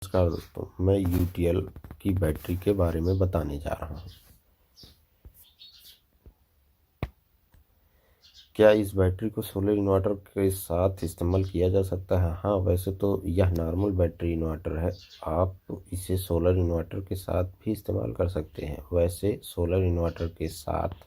नमस्कार दोस्तों, मैं यूटीएल की बैटरी के बारे में बताने जा रहा हूँ। क्या इस बैटरी को सोलर इन्वर्टर के साथ इस्तेमाल किया जा सकता है? हाँ, वैसे तो यह नॉर्मल बैटरी इन्वर्टर है। आप इसे सोलर इन्वर्टर के साथ भी इस्तेमाल कर सकते हैं। वैसे सोलर इन्वर्टर के साथ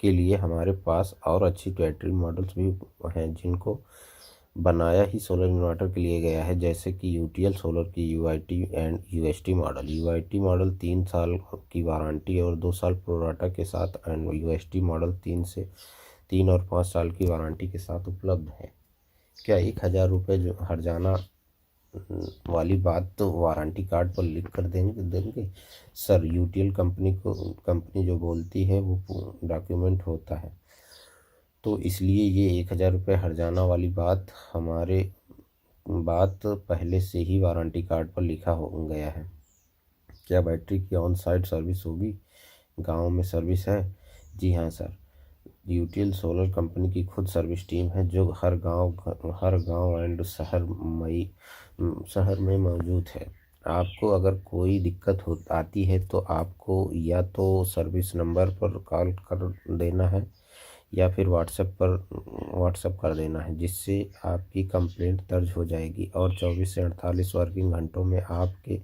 के लिए हमारे पास और अच्छी बैटरी मॉडल्स भी हैं जिनको बनाया ही सोलर इन्वर्टर के लिए गया है, जैसे कि यूटीएल सोलर की UIT and UST model. UIT model 3 साल की वारंटी और 2 साल प्रोडाटा के साथ एंड यूएसटी मॉडल 3 और 5 साल की वारंटी के साथ उपलब्ध है। क्या 1000 रुपये जो हर्जाना वाली बात तो वारंटी कार्ड पर लिख कर देंगे सर? यूटीएल कंपनी जो बोलती है वो डॉक्यूमेंट होता है, तो इसलिए ये 1000 रुपये हर्जाना वाली बात पहले से ही वारंटी कार्ड पर लिखा हो गया है। क्या बैटरी की ऑन साइट सर्विस होगी? गांव में सर्विस है? जी हाँ सर, यूटीएल सोलर कंपनी की खुद सर्विस टीम है जो हर गांव एंड शहर में मौजूद है। आपको अगर कोई दिक्कत आती है तो आपको या तो सर्विस नंबर पर कॉल कर देना है या फिर व्हाट्सएप कर देना है, जिससे आपकी कंप्लेंट दर्ज हो जाएगी और 24 से 48 वर्किंग घंटों में आपके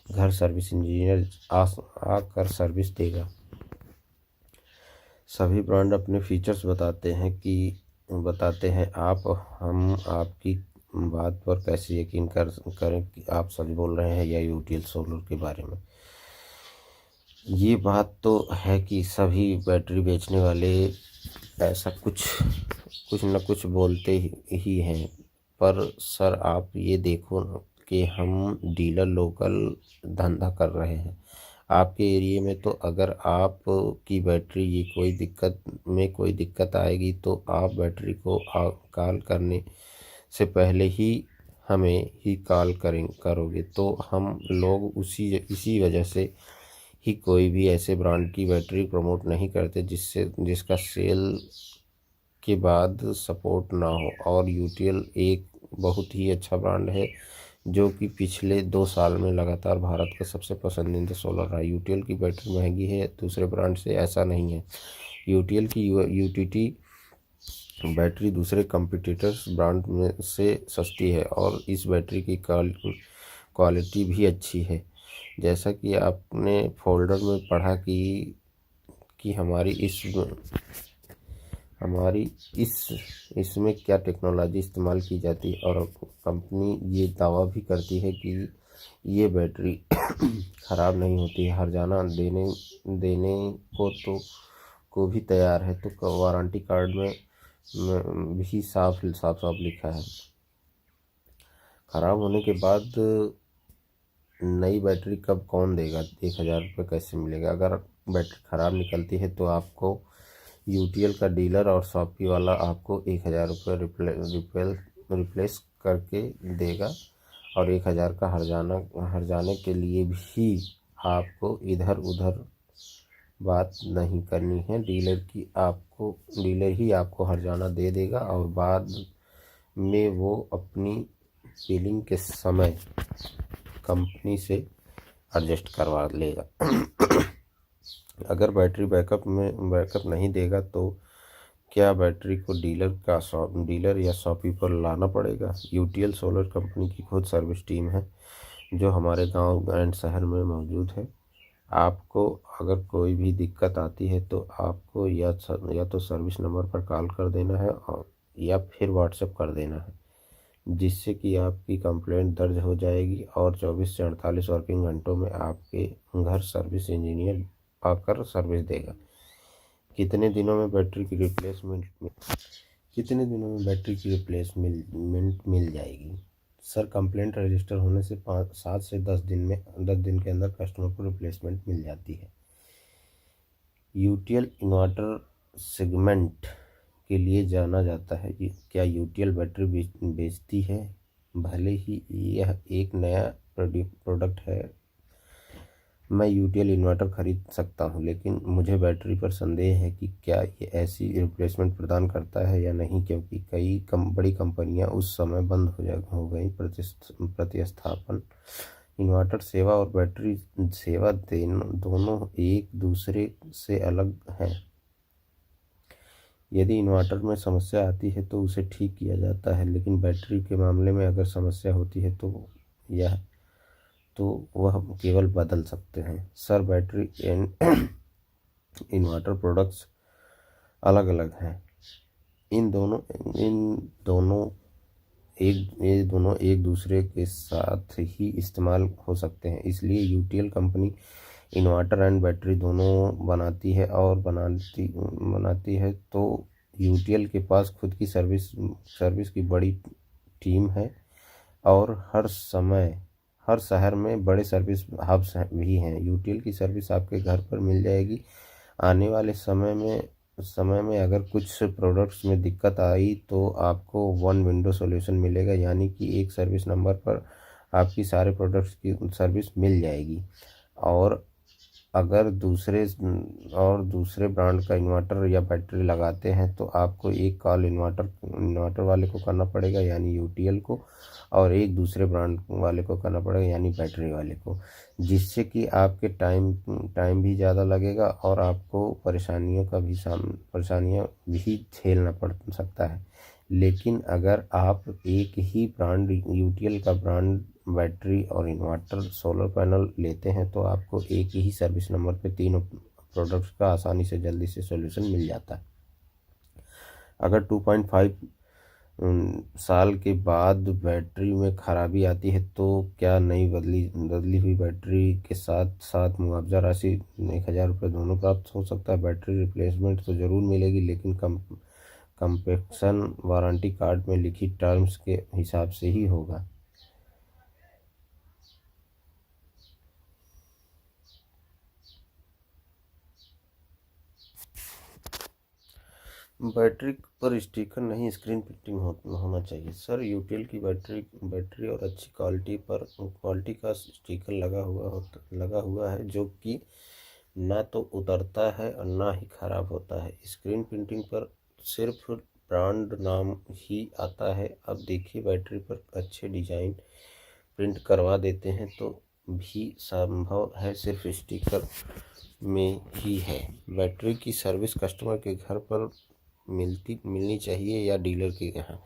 घर सर्विस इंजीनियर आकर सर्विस देगा। सभी ब्रांड अपने फीचर्स बताते हैं। हम आपकी बात पर कैसे यकीन करें कि आप सच बोल रहे हैं या यूटीएल सोलर के बारे में। ये बात तो है कि सभी बैटरी बेचने वाले ऐसा कुछ न कुछ बोलते ही हैं, पर सर आप ये देखो कि हम डीलर लोकल धंधा कर रहे हैं। आपके एरिया में तो अगर आप की बैटरी ये कोई दिक्कत आएगी तो आप बैटरी को कॉल करने से पहले ही हमें ही कॉल करोगे, तो हम लोग इसी वजह से ही कोई भी ऐसे ब्रांड की बैटरी प्रमोट नहीं करते जिसका सेल के बाद सपोर्ट ना हो। और यूटीएल एक बहुत ही अच्छा ब्रांड है जो कि पिछले 2 साल में लगातार भारत का सबसे पसंदीदा सोलर रहा। यूटीएल की बैटरी महंगी है, दूसरे ब्रांड से ऐसा नहीं है। यूटीएल की यूटीटी बैटरी दूसरे कंपटीटर्स ब्रांड में से सस्ती है और इस बैटरी की क्वालिटी भी अच्छी है। जैसा कि आपने फोल्डर में पढ़ा कि इसमें क्या टेक्नोलॉजी इस्तेमाल की जाती है, और कंपनी ये दावा भी करती है कि ये बैटरी ख़राब नहीं होती है। हर्जाना देने को भी तैयार है, तो वारंटी कार्ड में भी साफ लिखा है। ख़राब होने के बाद नई बैटरी कब कौन देगा? 1000 रुपये कैसे मिलेगा? अगर बैटरी ख़राब निकलती है तो आपको यूटीएल का डीलर और शॉपी वाला आपको 1000 रुपये रिप्लेस करके देगा, और 1000 का हर्जाने के लिए भी आपको इधर उधर बात नहीं करनी है। डीलर ही आपको हर्जाना दे देगा और बाद में वो अपनी बिलिंग के समय कंपनी से एडजस्ट करवा लेगा। अगर बैटरी बैकअप नहीं देगा तो क्या बैटरी को डीलर या शॉपी पर लाना पड़ेगा? यूटीएल सोलर कंपनी की खुद सर्विस टीम है जो हमारे गांव एंड शहर में मौजूद है। आपको अगर कोई भी दिक्कत आती है तो आपको या तो सर्विस नंबर पर कॉल कर देना है या फिर व्हाट्सएप कर देना है, जिससे कि आपकी कंप्लेंट दर्ज हो जाएगी और 24 से 48 वर्किंग घंटों में आपके घर सर्विस इंजीनियर आकर सर्विस देगा। कितने दिनों में बैटरी की रिप्लेसमेंट मिल जाएगी? सर, कंप्लेंट रजिस्टर होने से 7 से 10 दिन के अंदर कस्टमर को रिप्लेसमेंट मिल जाती है। यूटीएल इन्वर्टर सेगमेंट के लिए जाना जाता है। क्या यूटीएल बैटरी बेचती है? भले ही यह एक नया प्रोडक्ट है, मैं यूटीएल इन्वर्टर खरीद सकता हूं, लेकिन मुझे बैटरी पर संदेह है कि क्या ये ऐसी रिप्लेसमेंट प्रदान करता है या नहीं, क्योंकि कई बड़ी कंपनियां उस समय बंद हो गई प्रतिस्थापन इन्वर्टर सेवा और बैटरी सेवा दोनों एक दूसरे से अलग हैं। यदि इन्वर्टर में समस्या आती है तो उसे ठीक किया जाता है, लेकिन बैटरी के मामले में अगर समस्या होती है यह तो वह केवल बदल सकते हैं। Sir, battery and inverter products अलग अलग हैं। इन दोनों ये दोनों एक दूसरे के साथ ही इस्तेमाल हो सकते हैं। इसलिए UTL company inverter and battery दोनों बनाती है। तो यूटीएल के पास खुद की सर्विस की बड़ी टीम है और हर शहर में बड़े सर्विस हब्स भी हैं। यूटीएल की सर्विस आपके घर पर मिल जाएगी। आने वाले समय में अगर कुछ प्रोडक्ट्स में दिक्कत आई तो आपको वन विंडो सॉल्यूशन मिलेगा, यानी कि एक सर्विस नंबर पर आपकी सारे प्रोडक्ट्स की सर्विस मिल जाएगी। और अगर दूसरे ब्रांड का इन्वर्टर या बैटरी लगाते हैं तो आपको एक कॉल इन्वर्टर वाले को करना पड़ेगा, यानी यूटीएल को, और एक दूसरे ब्रांड वाले को करना पड़ेगा, यानी बैटरी वाले को, जिससे कि आपके टाइम भी ज़्यादा लगेगा और आपको परेशानियाँ भी झेलना पड़ सकता है। लेकिन अगर आप एक ही ब्रांड यूटीएल का ब्रांड बैटरी और इन्वर्टर सोलर पैनल लेते हैं तो आपको एक ही सर्विस नंबर पे तीनों प्रोडक्ट्स का आसानी से जल्दी से सॉल्यूशन मिल जाता है। अगर 2.5 साल के बाद बैटरी में खराबी आती है तो क्या नई बदली हुई बैटरी के साथ साथ मुआवजा राशि 1,000 रुपये दोनों प्राप्त हो सकता है। बैटरी रिप्लेसमेंट तो ज़रूर मिलेगी, लेकिन कंपनसेशन वारंटी कार्ड में लिखी टर्म्स के हिसाब से ही होगा। बैटरी पर स्टिकर नहीं, स्क्रीन प्रिंटिंग होना चाहिए। सर, यूटीएल की बैटरी और अच्छी क्वालिटी का स्टिकर लगा हुआ है, जो कि ना तो उतरता है और ना ही खराब होता है। स्क्रीन प्रिंटिंग पर सिर्फ ब्रांड नाम ही आता है। अब देखिए, बैटरी पर अच्छे डिजाइन प्रिंट करवा देते हैं तो भी संभव है, सिर्फ स्टिकर में ही है। बैटरी की सर्विस कस्टमर के घर पर मिलनी चाहिए या डीलर के यहाँ।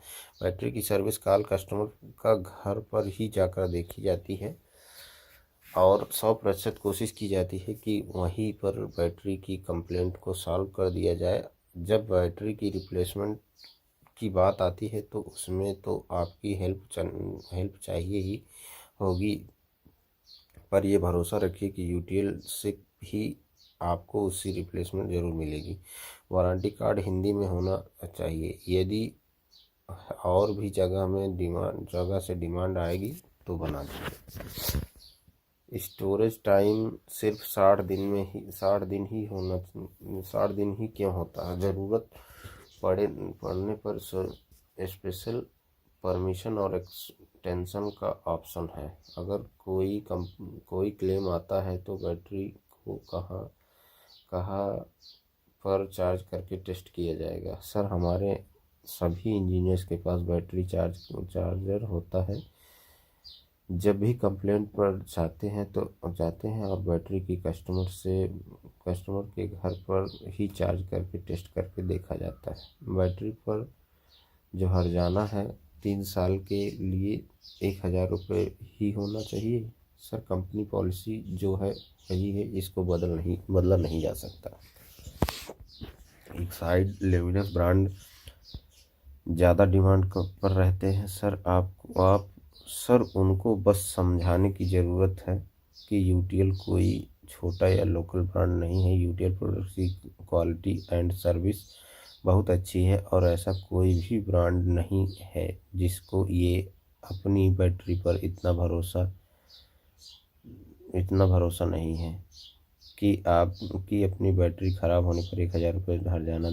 बैटरी की सर्विस कॉल कस्टमर का घर पर ही जाकर देखी जाती है और 100% कोशिश की जाती है कि वहीं पर बैटरी की कंप्लेंट को सॉल्व कर दिया जाए। जब बैटरी की रिप्लेसमेंट की बात आती है तो उसमें तो आपकी हेल्प चाहिए ही होगी, पर यह भरोसा रखिए कि यूटीएल से ही आपको उसकी रिप्लेसमेंट ज़रूर मिलेगी। वारंटी कार्ड हिंदी में होना चाहिए। यदि और भी जगह से डिमांड आएगी तो बना देंगे। स्टोरेज टाइम सिर्फ 60 दिन ही क्यों होता है? ज़रूरत पड़ने पर स्पेशल परमिशन और एक्सटेंशन का ऑप्शन है। अगर कोई क्लेम आता है तो बैटरी को कहाँ पर चार्ज करके टेस्ट किया जाएगा? सर, हमारे सभी इंजीनियर्स के पास बैटरी चार्जर होता है। जब भी कंप्लेंट पर जाते हैं और बैटरी की कस्टमर के घर पर ही चार्ज करके टेस्ट करके देखा जाता है। बैटरी पर जो हर्जाना है 3 साल के लिए 1,000 रुपये ही होना चाहिए। सर, कंपनी पॉलिसी जो है वही है, इसको बदला नहीं जा सकता। एक साइड लेविनस ब्रांड ज़्यादा डिमांड पर रहते हैं। सर, उनको बस समझाने की ज़रूरत है कि यूटीएल कोई छोटा या लोकल ब्रांड नहीं है। यूटीएल प्रोडक्ट की क्वालिटी एंड सर्विस बहुत अच्छी है और ऐसा कोई भी ब्रांड नहीं है जिसको ये अपनी बैटरी पर इतना भरोसा नहीं है कि आपकी अपनी बैटरी ख़राब होने पर 1,000 रुपये हर्जाना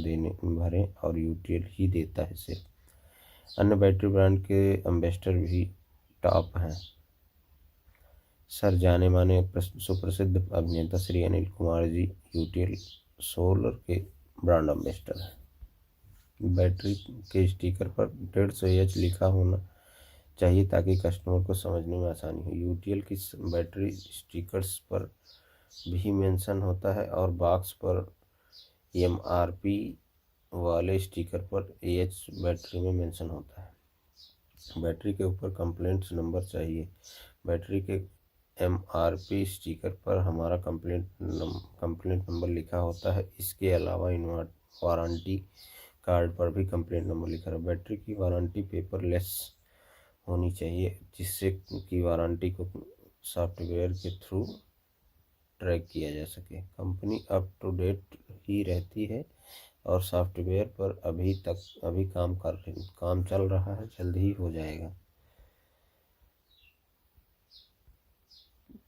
भरें और यूटीएल ही देता है सिर्फ। अन्य बैटरी ब्रांड के एम्बेसडर भी टॉप हैं। सर, जाने माने सुप्रसिद्ध अभिनेता श्री अनिल कुमार जी यूटीएल सोलर के ब्रांड एम्बेसडर हैं। बैटरी के स्टिकर पर 150 एच लिखा होना चाहिए ताकि कस्टमर को समझने में आसानी हो। यूटीएल की बैटरी स्टिकर्स पर भी मेंशन होता है और बॉक्स पर एमआरपी वाले स्टिकर पर एएच बैटरी में मेंशन होता है। बैटरी के ऊपर कंप्लेंट्स नंबर चाहिए। बैटरी के एमआरपी स्टिकर पर हमारा कंप्लेंट नंबर लिखा होता है। इसके अलावा वारंटी कार्ड पर भी कंप्लेंट नंबर लिखा है। बैटरी की वारंटी पेपरलेस होनी चाहिए, जिससे कि वारंटी को सॉफ्टवेयर के थ्रू ट्रैक किया जा सके। कंपनी अप टू डेट ही रहती है और सॉफ्टवेयर पर अभी काम चल रहा है, जल्द ही हो जाएगा।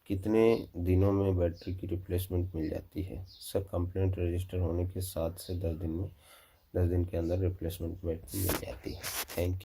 कितने दिनों में बैटरी की रिप्लेसमेंट मिल जाती है? सर, कंप्लेंट रजिस्टर होने के 7 से 10 दिन के अंदर रिप्लेसमेंट बैटरी मिल जाती है। Thank you.